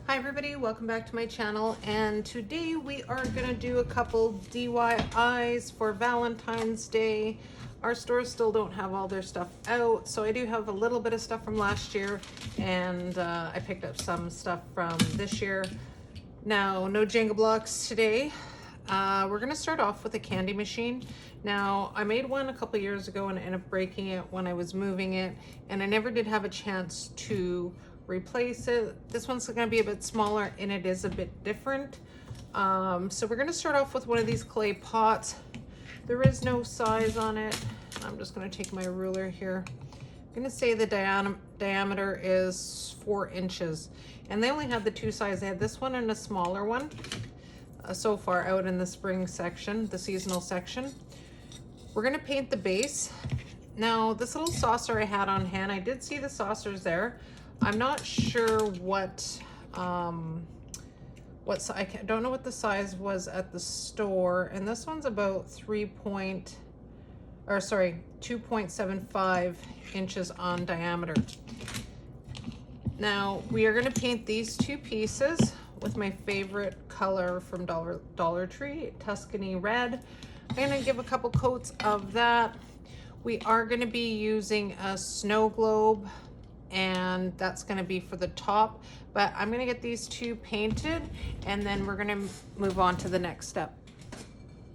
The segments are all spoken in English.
Hi everybody, welcome back to my channel, and today we are gonna do a couple DIYs for Valentine's Day. Our stores still don't have all their stuff out, so I do have a little bit of stuff from last year, and I picked up some stuff from this year. Now, no Jenga blocks today. We're gonna start off with a candy machine. Now, I made one a couple years ago and ended up breaking it when I was moving it, and I never did have a chance to replace it. This one's gonna be a bit smaller and it is a bit different. So we're gonna start off with one of these clay pots. There is no size on it. I'm just gonna take my ruler here. I'm gonna say the diameter is 4 inches. And they only had the two sizes. They had this one and a smaller one so far out in the spring section, the seasonal section. We're gonna paint the base. Now, this little saucer I had on hand, I did see the saucers there. I'm not sure what, I don't know what the size was at the store. And this one's about 2.75 inches on diameter. Now, we are gonna paint these two pieces with my favorite color from Dollar Tree, Tuscany Red. I'm gonna give a couple coats of that. We are gonna be using a snow globe, and that's gonna be for the top, but I'm gonna get these two painted and then we're gonna move on to the next step.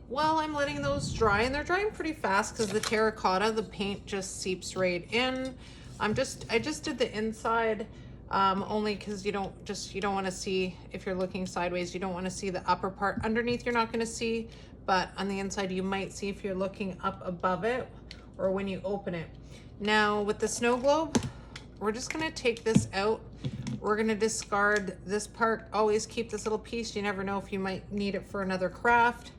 While I'm letting those dry, and they're drying pretty fast because the terracotta, the paint just seeps right in. I just did the inside only because you don't want to see, if you're looking sideways, you don't want to see the upper part. Underneath you're not going to see, but on the inside you might see if you're looking up above it or when you open it. Now with the snow globe, we're just going to take this out. We're going to discard this part. Always keep this little piece. You never know if you might need it for another craft.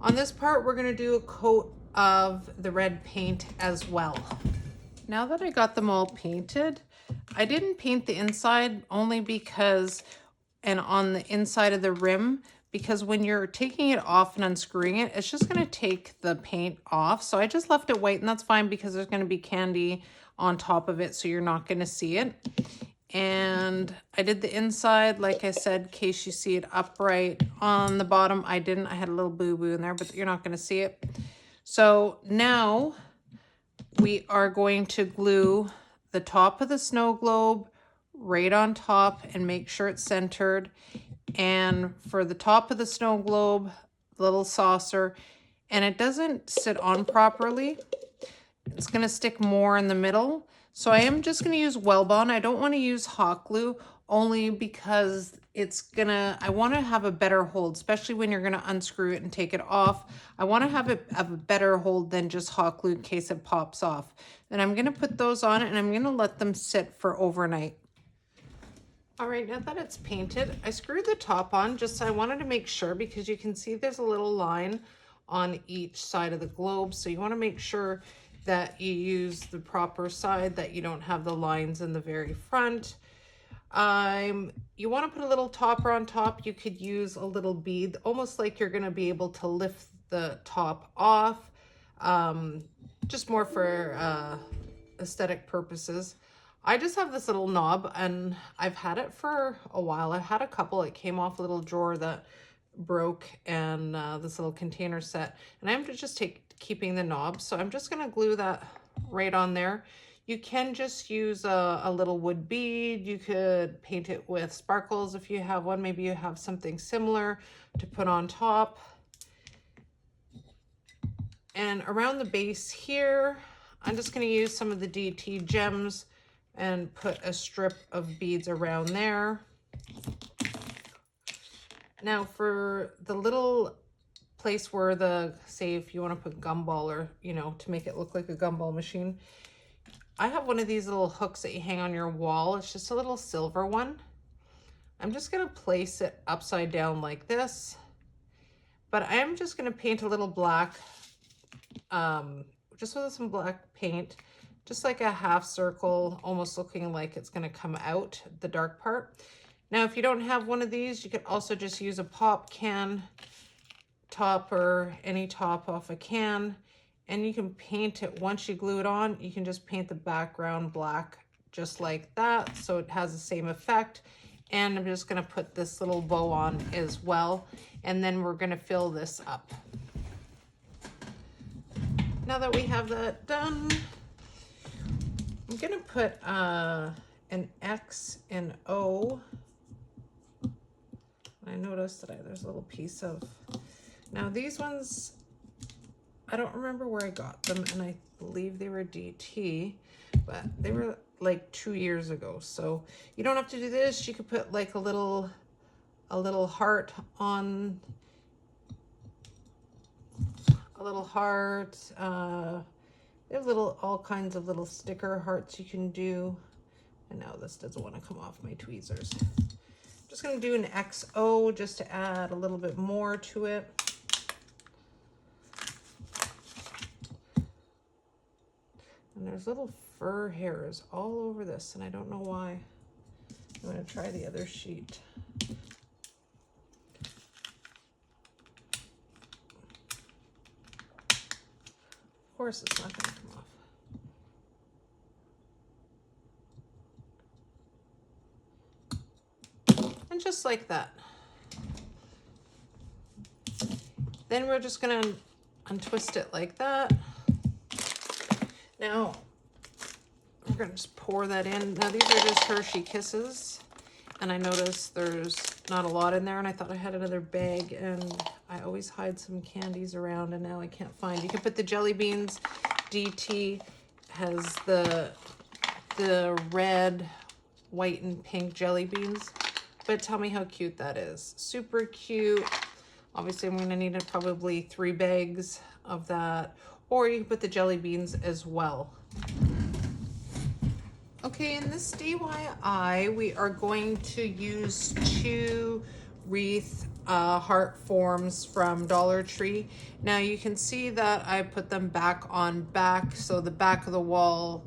On this part, we're going to do a coat of the red paint as well. Now that I got them all painted, I didn't paint the inside only because, and on the inside of the rim, because when you're taking it off and unscrewing it, it's just going to take the paint off. So I just left it white, and that's fine because there's going to be candy on top of it, so you're not going to see it. And I did the inside, like I said, in case you see it upright. On the bottom, I didn't. I had a little boo-boo in there, but you're not going to see it. So now we are going to glue the top of the snow globe right on top and make sure it's centered. And for the top of the snow globe, little saucer, and it doesn't sit on properly. It's going to stick more in the middle. So I am just going to use Wellbond. I don't want to use hot glue only because I want to have a better hold, especially when you're going to unscrew it and take it off. I want to have a better hold than just hot glue in case it pops off. Then I'm going to put those on and I'm going to let them sit for overnight. All right, now that it's painted, I screwed the top on, just I wanted to make sure, because you can see there's a little line on each side of the globe. So you want to make sure that you use the proper side, that you don't have the lines in the very front. You want to put a little topper on top. You could use a little bead, almost like you're going to be able to lift the top off, just more for aesthetic purposes. I just have this little knob, and I've had it for a while. I had a couple. It came off a little drawer that broke, and this little container set, and I'm just keeping the knob. So I'm just going to glue that right on there. You can just use a little wood bead. You could paint it with sparkles if you have one. Maybe you have something similar to put on top. And around the base here, I'm just going to use some of the DT gems and put a strip of beads around there. Now for the little place where say if you want to put gumball, or, to make it look like a gumball machine, I have one of these little hooks that you hang on your wall. It's just a little silver one. I'm just going to place it upside down like this, but I am just going to paint a little black, just with some black paint, just like a half circle, almost looking like it's going to come out, the dark part. Now, if you don't have one of these, you could also just use a pop can top, or any top off a can, and you can paint it. Once you glue it on, you can just paint the background black just like that, so it has the same effect. And I'm just gonna put this little bow on as well. And then we're gonna fill this up. Now that we have that done, I'm gonna put an X and O. I noticed that there's a little piece of, now these ones, I don't remember where I got them, and I believe they were DT, but they were like 2 years ago. So you don't have to do this. You could put like a little heart on, a little heart. They have all kinds of little sticker hearts you can do. And now this doesn't want to come off my tweezers. Just going to do an XO just to add a little bit more to it. And there's little fur hairs all over this, and I don't know why. I'm going to try the other sheet. Of course it's not going to come off. And just like that. Then we're just going to untwist it like that. Now, we're going to just pour that in. Now, these are just Hershey Kisses. And I noticed there's not a lot in there, and I thought I had another bag, and I always hide some candies around, and now I can't find. You can put the jelly beans. DT has the red, white, and pink jelly beans. But tell me how cute that is. Super cute. Obviously, I'm going to need probably 3 bags of that. Or you can put the jelly beans as well. Okay, in this DIY, we are going to use 2 wreath heart forms from Dollar Tree. Now you can see that I put them back on back. So the back of the wall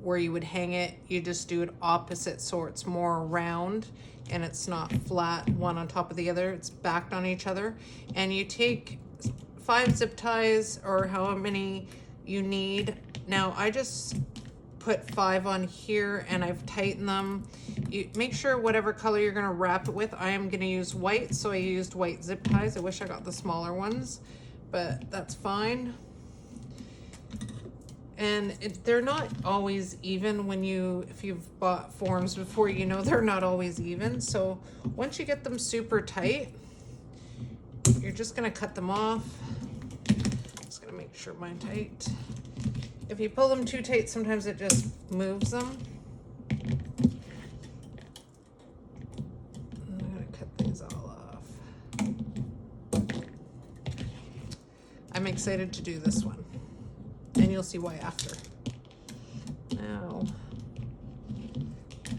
where you would hang it, you just do it opposite so it's more round and it's not flat one on top of the other. It's backed on each other. And you take 5 zip ties or however many you need. Now I just put 5 on here and I've tightened them. You make sure whatever color you're gonna wrap it with. I am gonna use white, so I used white zip ties. I wish I got the smaller ones, but that's fine. And they're not always even when if you've bought forms before, you know they're not always even. So once you get them super tight, you're just gonna cut them off. Just gonna make sure mine's tight. If you pull them too tight, sometimes it just moves them. I'm gonna cut these all off. I'm excited to do this one. And you'll see why after. Now,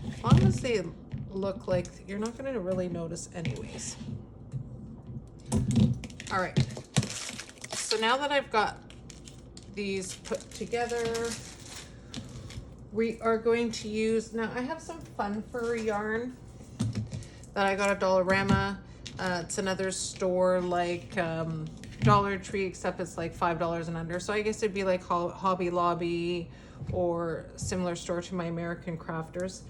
as long as they look like, you're not going to really notice anyways. All right. So now that I've got these put together, we are going to use, now I have some fun fur yarn that I got at Dollarama. It's another store like Dollar Tree, except it's like $5 and under. So I guess it'd be like Hobby Lobby or similar store to my American Crafters.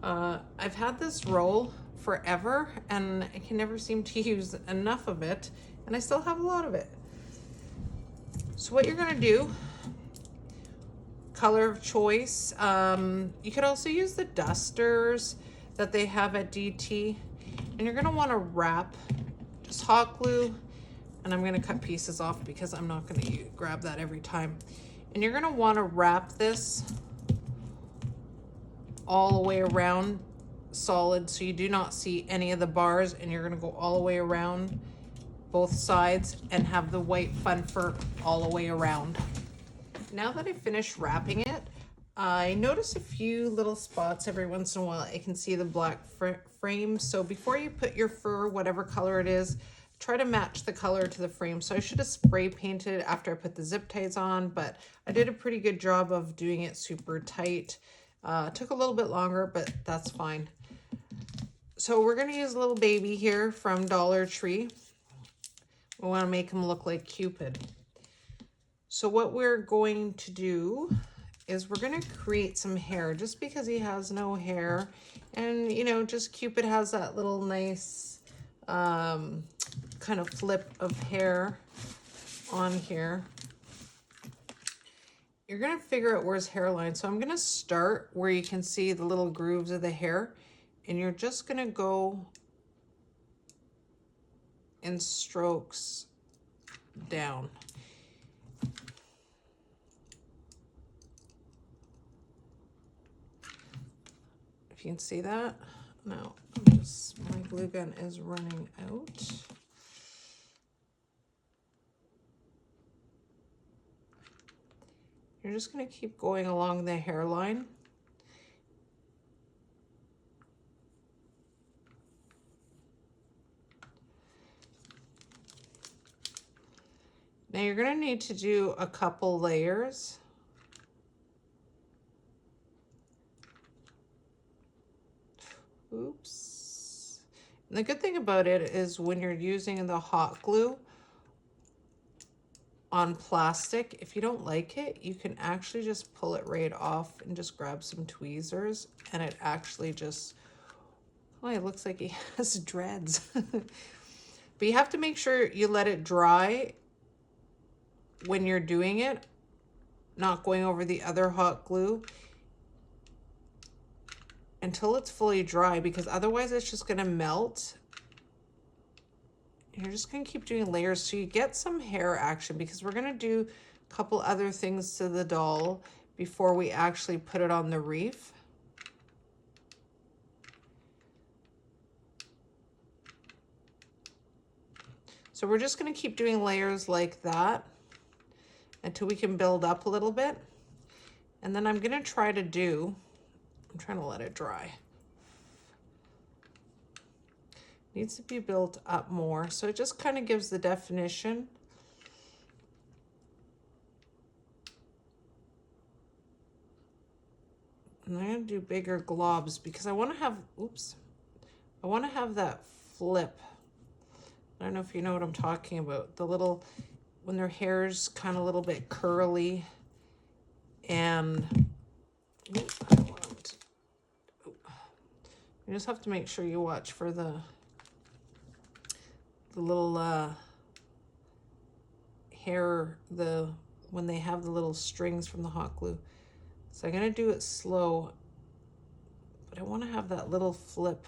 I've had this roll forever and I can never seem to use enough of it, and I still have a lot of it. So what you're gonna do, color of choice, you could also use the dusters that they have at DT, and you're gonna wanna wrap, just hot glue, and I'm gonna cut pieces off because I'm not gonna grab that every time. And you're gonna wanna wrap this all the way around solid so you do not see any of the bars, and you're gonna go all the way around both sides and have the white fun fur all the way around. Now that I finished wrapping it, I notice a few little spots every once in a while. I can see the black frame. So before you put your fur, whatever color it is, try to match the color to the frame. So I should have spray painted after I put the zip ties on, but I did a pretty good job of doing it super tight. Took a little bit longer, but that's fine. So we're gonna use a little baby here from Dollar Tree. We wanna make him look like Cupid. So what we're going to do is we're gonna create some hair just because he has no hair. And you know, just Cupid has that little nice kind of flip of hair on here. You're gonna figure out where his hairline. So I'm gonna start where you can see the little grooves of the hair, and you're just gonna go in strokes down. If you can see that. Now, my glue gun is running out. You're just going to keep going along the hairline. Now you're going to need to do a couple layers. Oops. And the good thing about it is when you're using the hot glue on plastic, if you don't like it, you can actually just pull it right off and just grab some tweezers, and it actually just, oh, it looks like he has dreads. But you have to make sure you let it dry when you're doing it, not going over the other hot glue until it's fully dry, because otherwise it's just gonna melt. You're just gonna keep doing layers so you get some hair action, because we're gonna do a couple other things to the doll before we actually put it on the wreath. So we're just gonna keep doing layers like that until we can build up a little bit. And then I'm gonna try to do, I'm trying to let it dry. Needs to be built up more, so it just kind of gives the definition. And I'm going to do bigger globs because I want to have, oops, I want to have that flip. I don't know if you know what I'm talking about. The little, when their hair's kind of a little bit curly, and oops, I don't want to, you just have to make sure you watch for the little hair, when they have the little strings from the hot glue. So I'm gonna do it slow, but I want to have that little flip,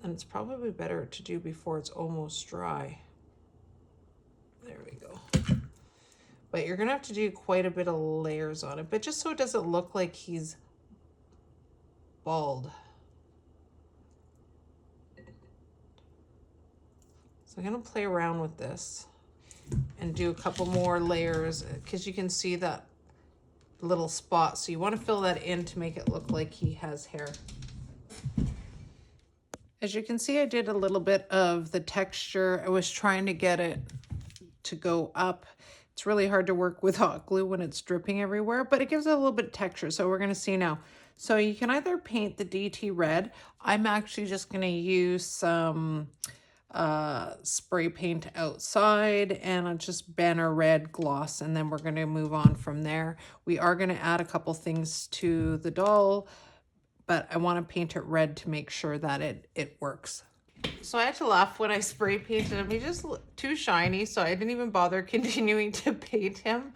and it's probably better to do before it's almost dry. There we go. But you're gonna have to do quite a bit of layers on it, but just so it doesn't look like he's bald. So I'm gonna play around with this and do a couple more layers, because you can see that little spot. So you want to fill that in to make it look like he has hair. As you can see, I did a little bit of the texture. I was trying to get it to go up. It's really hard to work with hot glue when it's dripping everywhere, but it gives it a little bit of texture. So we're gonna see now. So you can either paint the DT red. I'm actually just gonna use some spray paint outside and just banner red gloss, and then we're going to move on from there. We are going to add a couple things to the doll, but I want to paint it red to make sure that it works. So I had to laugh when I spray painted him. He just looked too shiny, so I didn't even bother continuing to paint him.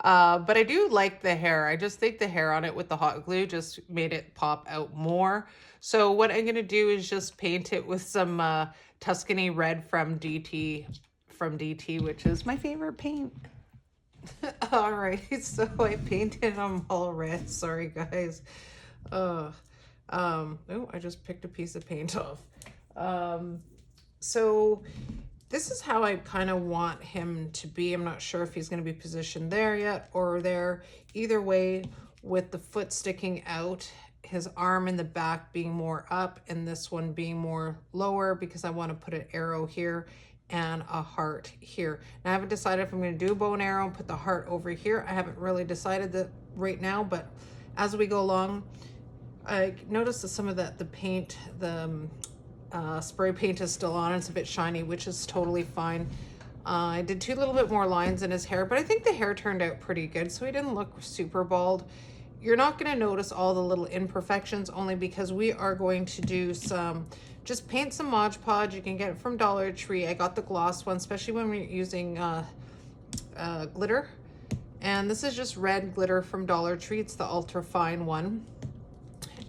But I do like the hair. I just think the hair on it with the hot glue just made it pop out more. So what I'm going to do is just paint it with some Tuscany red from DT, which is my favorite paint. All right, so I painted them all red. Sorry, guys. Oh, I just picked a piece of paint off. So this is how I kind of want him to be. I'm not sure if he's going to be positioned there yet or there. Either way, with the foot sticking out, his arm in the back being more up and this one being more lower, because I want to put an arrow here and a heart here. Now I haven't decided if I'm going to do a bow and arrow and put the heart over here. I haven't really decided that right now, but as we go along, I noticed that some of the paint, the spray paint is still on. It's a bit shiny, which is totally fine. I did two little bit more lines in his hair, but I think the hair turned out pretty good, so he didn't look super bald. You're not going to notice all the little imperfections, only because we are going to do some, just paint some Mod Podge. You can get it from Dollar Tree. I got the gloss one, especially when we're using glitter. And this is just red glitter from Dollar Tree. It's the ultra fine one.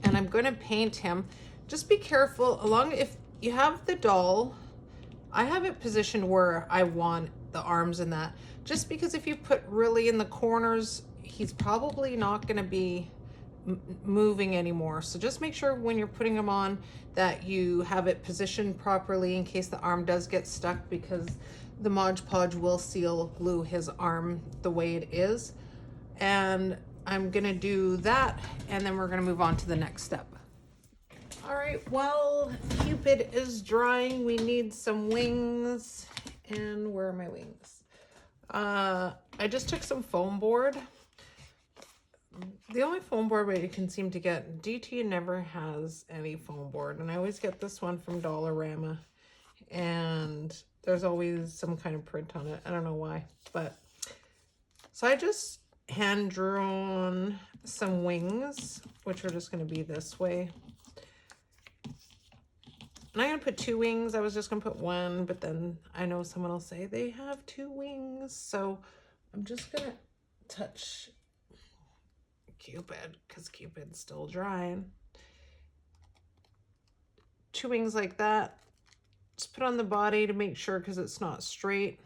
And I'm going to paint him. Just be careful if you have the doll. I have it positioned where I want the arms and that, just because if you put really in the corners, he's probably not going to be moving anymore. So just make sure when you're putting him on that you have it positioned properly in case the arm does get stuck, because the Mod Podge will seal glue his arm the way it is. And I'm going to do that, and then we're going to move on to the next step. All right, while Cupid is drying, we need some wings. And where are my wings? I just took some foam board. The only foam board where you can seem to get, DT never has any foam board, and I always get this one from Dollarama, and there's always some kind of print on it. I don't know why, but so I just hand drawn some wings, which are just going to be this way. And I'm going to put 2 wings. I was just going to put 1, but then I know someone will say they have 2 wings. So I'm just going to touch Cupid because Cupid's still drying. 2 wings like that. Just put on the body to make sure because it's not straight.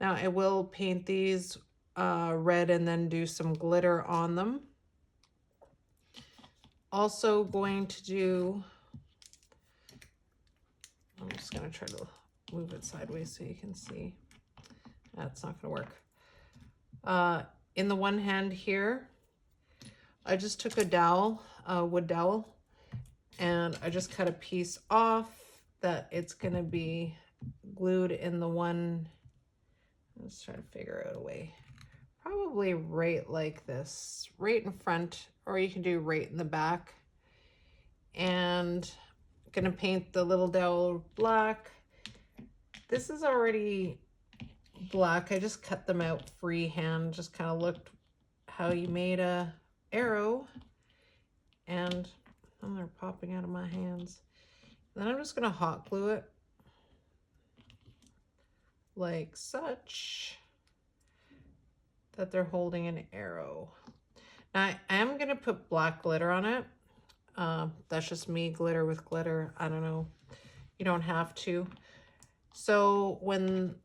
Now I will paint these red and then do some glitter on them. Also going to do... I'm just going to try to move it sideways so you can see. That's not going to work. In the one hand here, I just took a dowel, a wood dowel, and I just cut a piece off that it's going to be glued in the one. Let's try to figure out a way. Probably right like this, right in front, or you can do right in the back. And gonna paint the little dowel black. This is already black. I just cut them out freehand, just kind of looked how you made a arrow, and they're popping out of my hands. Then I'm just gonna hot glue it like such that they're holding an arrow. Now I am gonna put black glitter on it. That's just me, glitter with glitter. I don't know. You don't have to. So when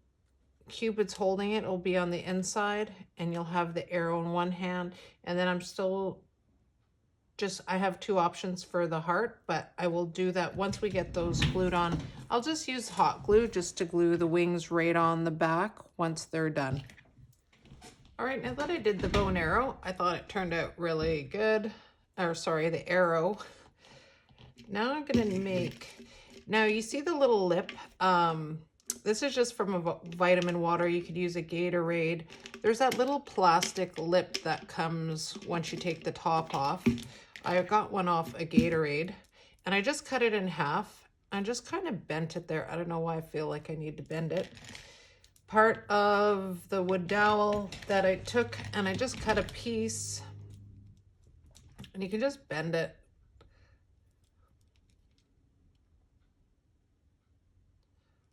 Cupid's holding it, it'll be on the inside, and you'll have the arrow in one hand. And then I'm still I have 2 options for the heart, but I will do that once we get those glued on. I'll just use hot glue just to glue the wings right on the back once they're done. All right, now that I did the bow and arrow, I thought it turned out really good. Or sorry, the arrow. Now I'm gonna make, now you see the little lip, this is just from a vitamin water. You could use a Gatorade. There's that little plastic lip that comes once you take the top off. I got one off a Gatorade, and I just cut it in half. I just kind of bent it there. I don't know why I feel like I need to bend it. Part of the wood dowel that I took, and I just cut a piece. And you can just bend it.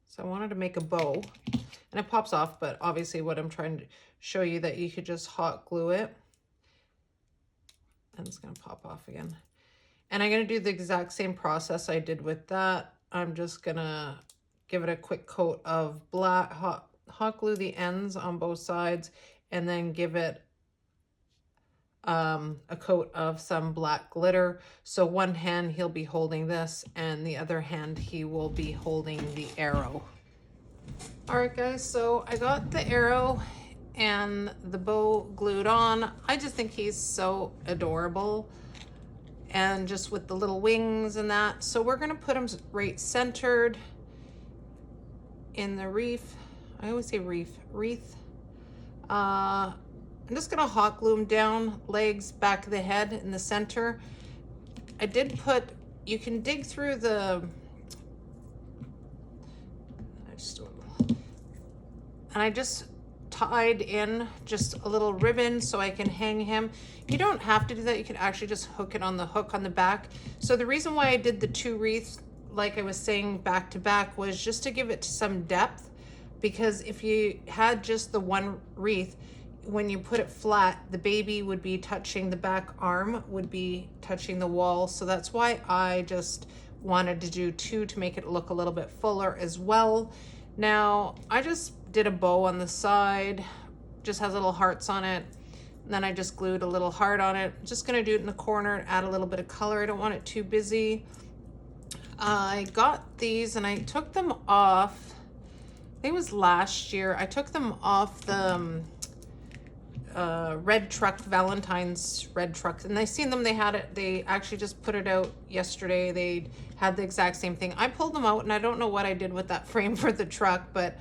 So I wanted to make a bow, and it pops off, but obviously what I'm trying to show you that you could just hot glue it. And it's gonna pop off again. And I'm gonna do the exact same process I did with that. I'm just gonna give it a quick coat of black, hot glue the ends on both sides, and then give it a coat of some black glitter. So one hand he'll be holding this, and the other hand he will be holding the arrow. All right guys, so I got the arrow and the bow glued on. I just think he's so adorable, and just with the little wings and that. So we're gonna put him right centered in the wreath. I always say wreath. I'm just gonna hot glue them down, legs, back of the head, in the center. I did put, you can dig through the, and I just tied in just a little ribbon so I can hang him. You don't have to do that. You can actually just hook it on the hook on the back. So the reason why I did the 2 wreaths, like I was saying, back to back, was just to give it some depth, because if you had just the 1 wreath, when you put it flat, the baby would be touching, the back arm would be touching the wall. So that's why I just wanted to do 2 to make it look a little bit fuller as well. Now I just did a bow on the side, just has little hearts on it, and then I just glued a little heart on it. Just gonna do it in the corner, add a little bit of color. I don't want it too busy. I got these and I took them off, I think it was last year. I took them off the red truck, Valentine's red truck, and I seen them, they had it, they actually just put it out yesterday. They had the exact same thing. I pulled them out and I don't know what I did with that frame for the truck, but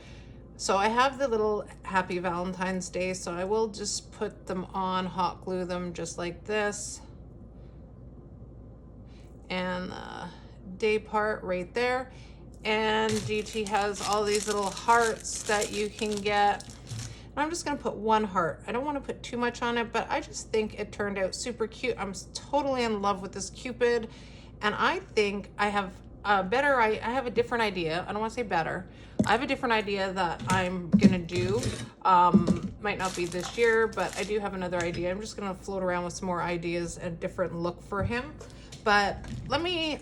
so I have the little Happy Valentine's Day, so I will just put them on, hot glue them just like this, and the day part right there. And DT has all these little hearts that you can get. I'm just gonna put 1 heart. I don't want to put too much on it, but I just think it turned out super cute. I'm totally in love with this Cupid, and I think I have a better, I have a different idea. I don't want to say better. I have a different idea that I'm gonna do. Might not be this year, but I do have another idea. I'm just gonna float around with some more ideas and different look for him. But let me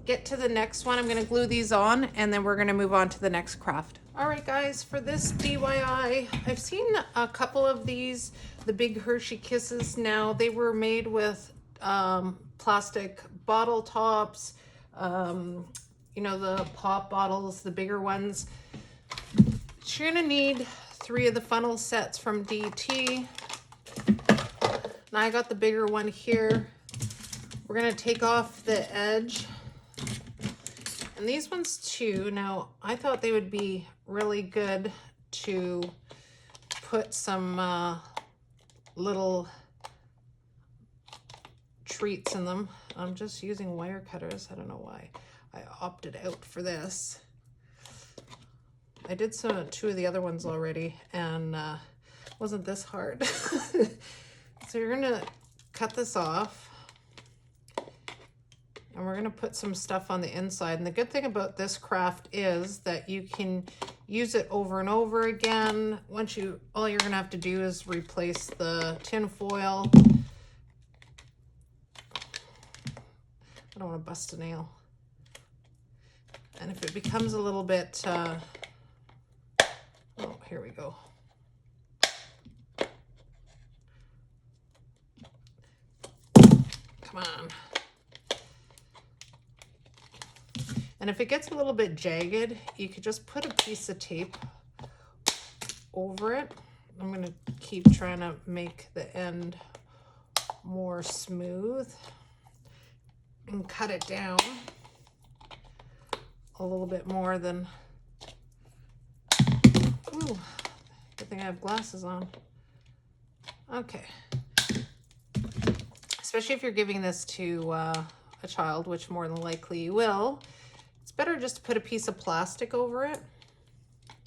get to the next one. I'm gonna glue these on, and then we're gonna move on to the next craft. All right, guys, for this DIY, I've seen a couple of these, the big Hershey Kisses. Now, they were made with plastic bottle tops, you know, the pop bottles, the bigger ones. So you're gonna need 3 of the funnel sets from DT. Now I got the bigger one here. We're gonna take off the edge. And these ones too, now I thought they would be really good to put some little treats in them. I'm just using wire cutters. I don't know why I opted out for this. I did 2 of the other ones already, and wasn't this hard. So you're gonna cut this off. And we're gonna put some stuff on the inside. And the good thing about this craft is that you can use it over and over again. All you're gonna have to do is replace the tin foil. I don't wanna bust a nail. And if it becomes a little bit, oh, here we go. Come on. And if it gets a little bit jagged, you could just put a piece of tape over it. I'm gonna keep trying to make the end more smooth and cut it down a little bit more than, ooh, good thing I have glasses on. Okay. Especially if you're giving this to a child, which more than likely you will. It's better just to put a piece of plastic over it,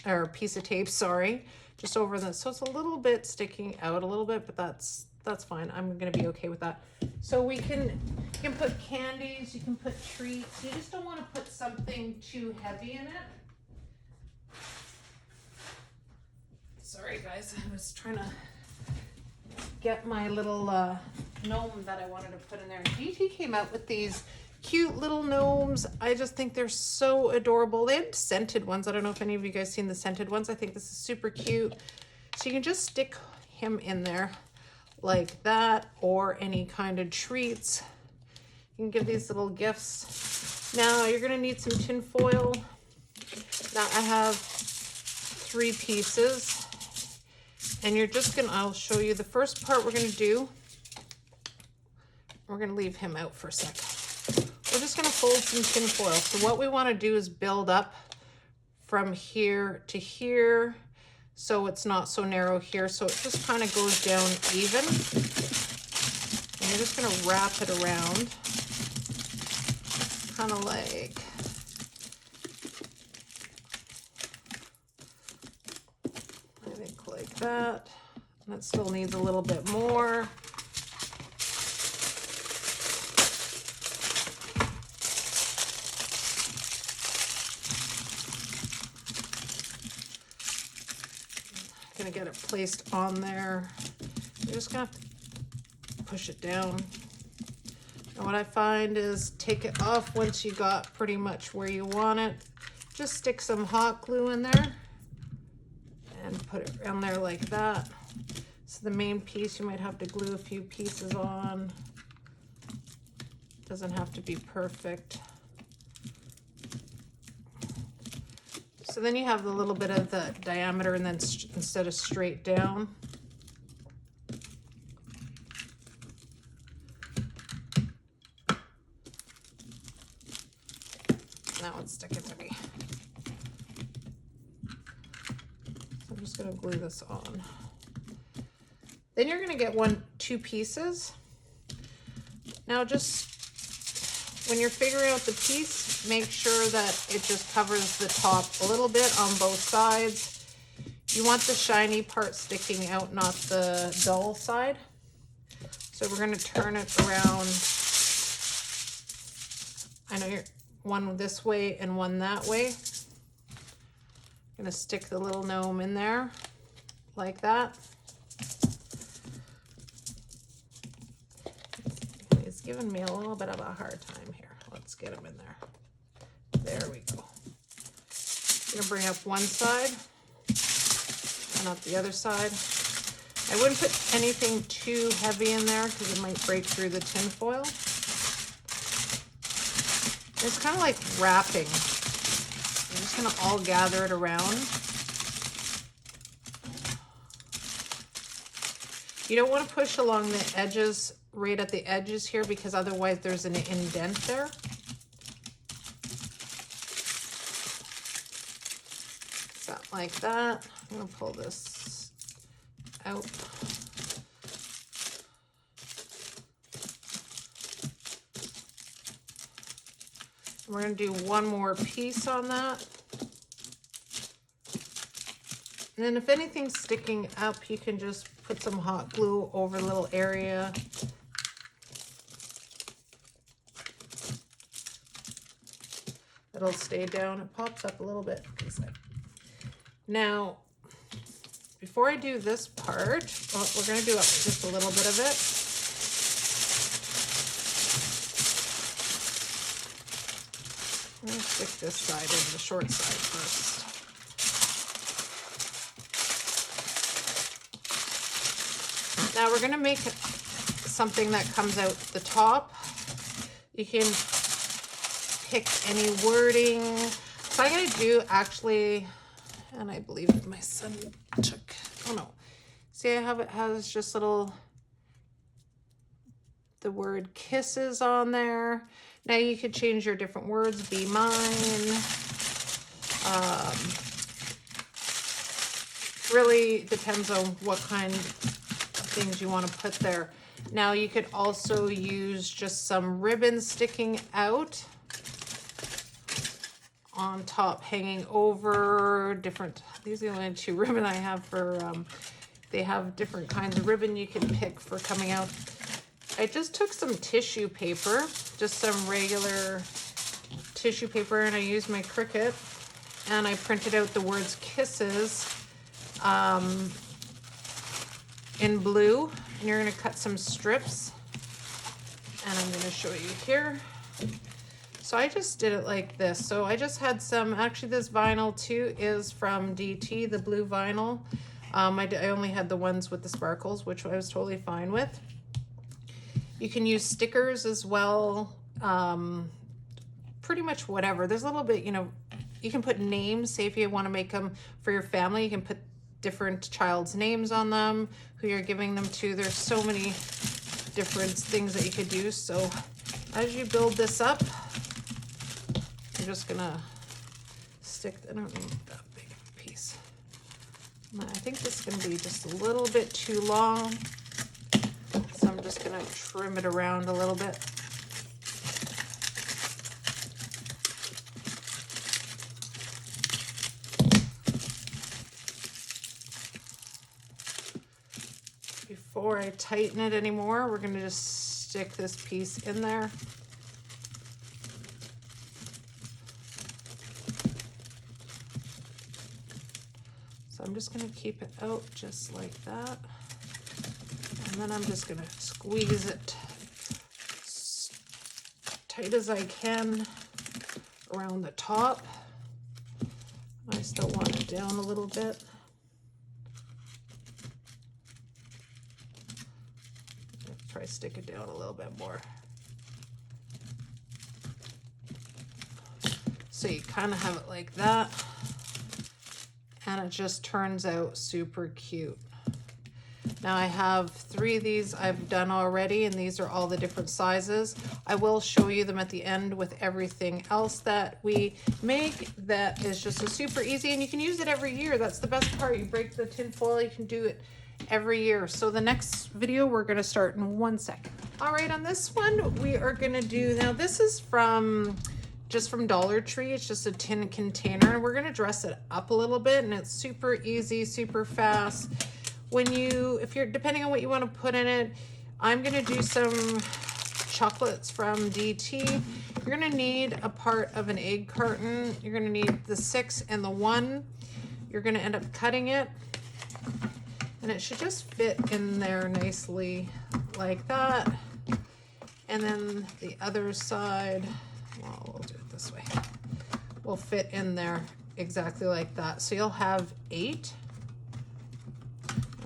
or a piece of tape, sorry, just over this. So it's a little bit sticking out a little bit, but that's fine. I'm gonna be okay with that. So you can put candies, you can put treats. You just don't want to put something too heavy in it. Sorry guys, I was trying to get my little gnome that I wanted to put in there. DT came out with these cute little gnomes. I just think they're so adorable. They had scented ones. I don't know if any of you guys seen the scented ones. I think this is super cute. So you can just stick him in there like that, or any kind of treats. You can give these little gifts. Now you're gonna need some tin foil. Now I have 3 pieces, and you're just gonna, I'll show you the first part we're gonna do. We're gonna leave him out for a sec. We're just gonna fold some tin foil. So what we wanna do is build up from here to here, so it's not so narrow here, so it just kind of goes down even. And you're just gonna wrap it around, kind of like, that. And it still needs a little bit more. Gonna get it placed on there. You're just gonna have to push it down. And what I find is take it off once you got pretty much where you want it. Just stick some hot glue in there and put it on there like that. So the main piece, you might have to glue a few pieces on. Doesn't have to be perfect. So then you have a little bit of the diameter, and then instead of straight down. Now it's sticking to me. So I'm just gonna glue this on. Then you're gonna get two pieces. Now just when you're figuring out the piece, make sure that it just covers the top a little bit on both sides. You want the shiny part sticking out, not the dull side. So we're gonna turn it around. I know you're one this way and one that way. I'm gonna stick the little gnome in there like that. He's giving me a little bit of a hard time here. Let's get him in there. There we go. I'm gonna bring up one side and up the other side. I wouldn't put anything too heavy in there because it might break through the tin foil. It's kind of like wrapping. I'm just gonna all gather it around. You don't want to push along the edges, right at the edges here, because otherwise there's an indent there. So like that. I'm gonna pull this out. We're going to do one more piece on that. And then if anything's sticking up, you can just put some hot glue over a little area. It'll stay down. It pops up a little bit. Now, before I do this part, well, we're going to do up just a little bit of it. I'm going to stick this side in, the short side first. Now we're going to make something that comes out the top. You can pick any wording. So I'm going to do actually, and I believe my son took, oh no. See, I have it has just little, the word kisses on there. Now you could change your different words, be mine. Really depends on what kind of things you want to put there. Now you could also use just some ribbon sticking out on top, hanging over different, these are the only two ribbon I have for, they have different kinds of ribbon you can pick for coming out. I just took some tissue paper, just some regular tissue paper, and I used my Cricut, and I printed out the words kisses in blue, and you're going to cut some strips, and I'm going to show you here. So I just did it like this. So I just had some, actually this vinyl too is from DT, the blue vinyl. I only had the ones with the sparkles, which I was totally fine with. You can use stickers as well, pretty much whatever. There's a little bit, you know, you can put names, say if you want to make them for your family, you can put different child's names on them, who you're giving them to. There's so many different things that you could do. So as you build this up, I'm just gonna stick, I don't need that big of a piece. I think this is gonna be just a little bit too long. So I'm just gonna trim it around a little bit. before I tighten it anymore, we're gonna just stick this piece in there. So I'm just gonna keep it out just like that. And then I'm just gonna squeeze it as tight as I can around the top. I still want it down a little bit. Try to stick it down a little bit more. So you kind of have it like that. And it just turns out super cute. Now I have 3 of these I've done already, and these are all the different sizes. I will show you them at the end with everything else that we make that is just so super easy, and you can use it every year. That's the best part. You break the tin foil, you can do it every year. So the next video we're going to start in 1 second. All right, on this one we are going to do, now this is just from Dollar Tree. It's just a tin container, and we're going to dress it up a little bit, and it's super easy, super fast. If you're depending on what you want to put in it, I'm going to do some chocolates from DT. You're going to need a part of an egg carton. You're going to need the 6 and the 1. You're going to end up cutting it, and it should just fit in there nicely like that. And then the other side, well, we'll do it this way, will fit in there exactly like that. So you'll have 8.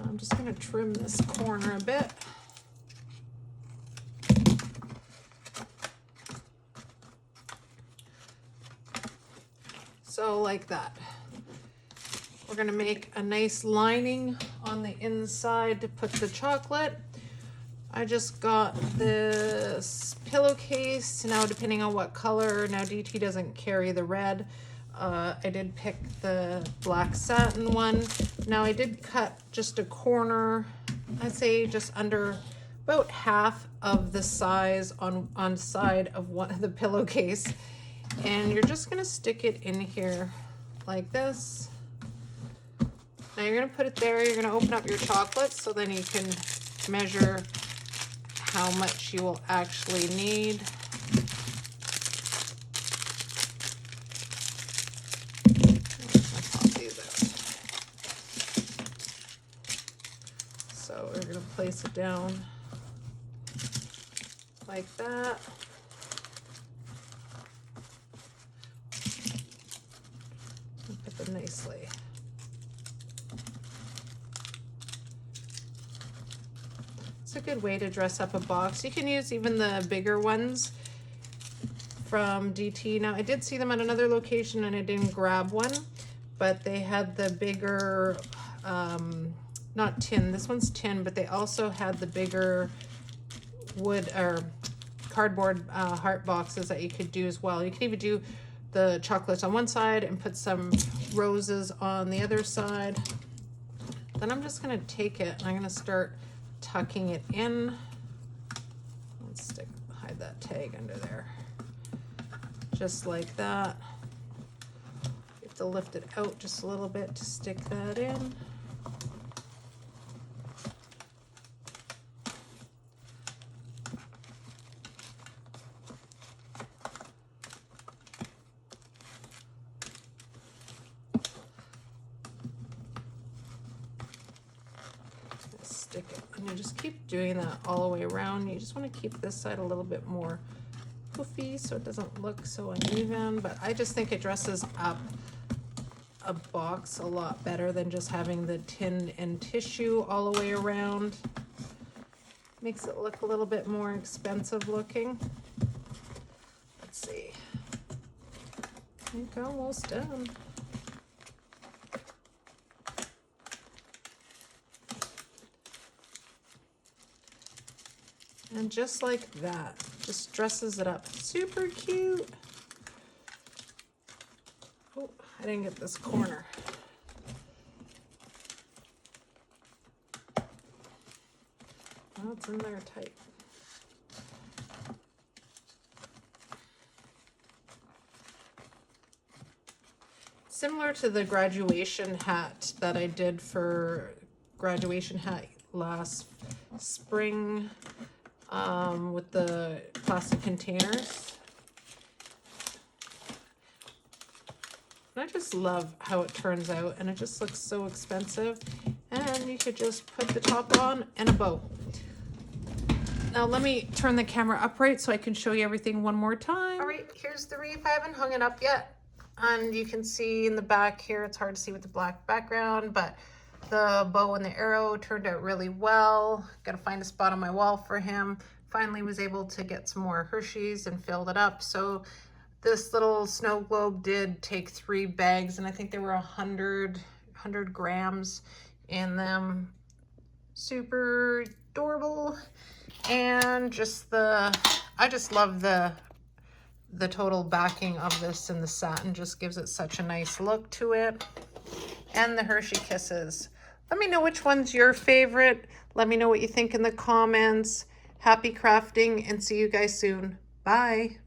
I'm just going to trim this corner a bit. So like that. We're going to make a nice lining on the inside to put the chocolate. I just got this pillowcase. Now, depending on what color, now DT doesn't carry the red. I did pick the black satin one. Now I did cut just a corner, I'd say just under about half of the size on side of one of the pillowcase. And you're just gonna stick it in here like this. Now you're gonna put it there, you're gonna open up your chocolates so then you can measure how much you will actually need. So we're gonna place it down like that. And put them nicely. It's a good way to dress up a box. You can use even the bigger ones from DT. Now I did see them at another location and I didn't grab one, but they had the bigger, not tin, this one's tin, but they also had the bigger wood or cardboard heart boxes that you could do as well. You can even do the chocolates on one side and put some roses on the other side. Then I'm just gonna take it and I'm gonna start tucking it in. Let's hide that tag under there. Just like that. You have to lift it out just a little bit to stick that in. Stick it, and you just keep doing that all the way around. You just want to keep this side a little bit more poofy so it doesn't look so uneven, but I just think it dresses up a box a lot better than just having the tin and tissue all the way around. Makes it look a little bit more expensive looking. Let's see. I think almost done. And just like that, just dresses it up. Super cute. Oh, I didn't get this corner. Oh, it's in there tight. Similar to the graduation hat that I did for graduation hat last spring with the plastic containers. And I just love how it turns out, and it just looks so expensive. And you could just put the top on and a bow. Now let me turn the camera upright so I can show you everything one more time. All right, here's the wreath. I haven't hung it up yet. And you can see in the back here, it's hard to see with the black background, but the bow and the arrow turned out really well. Got to find a spot on my wall for him. Finally was able to get some more Hershey's and filled it up. So this little snow globe did take 3 bags, and I think there were 100 grams in them. Super adorable. And just I just love the total backing of this, and the satin just gives it such a nice look to it. And the Hershey Kisses. Let me know which one's your favorite. Let me know what you think in the comments. Happy crafting, and see you guys soon. Bye.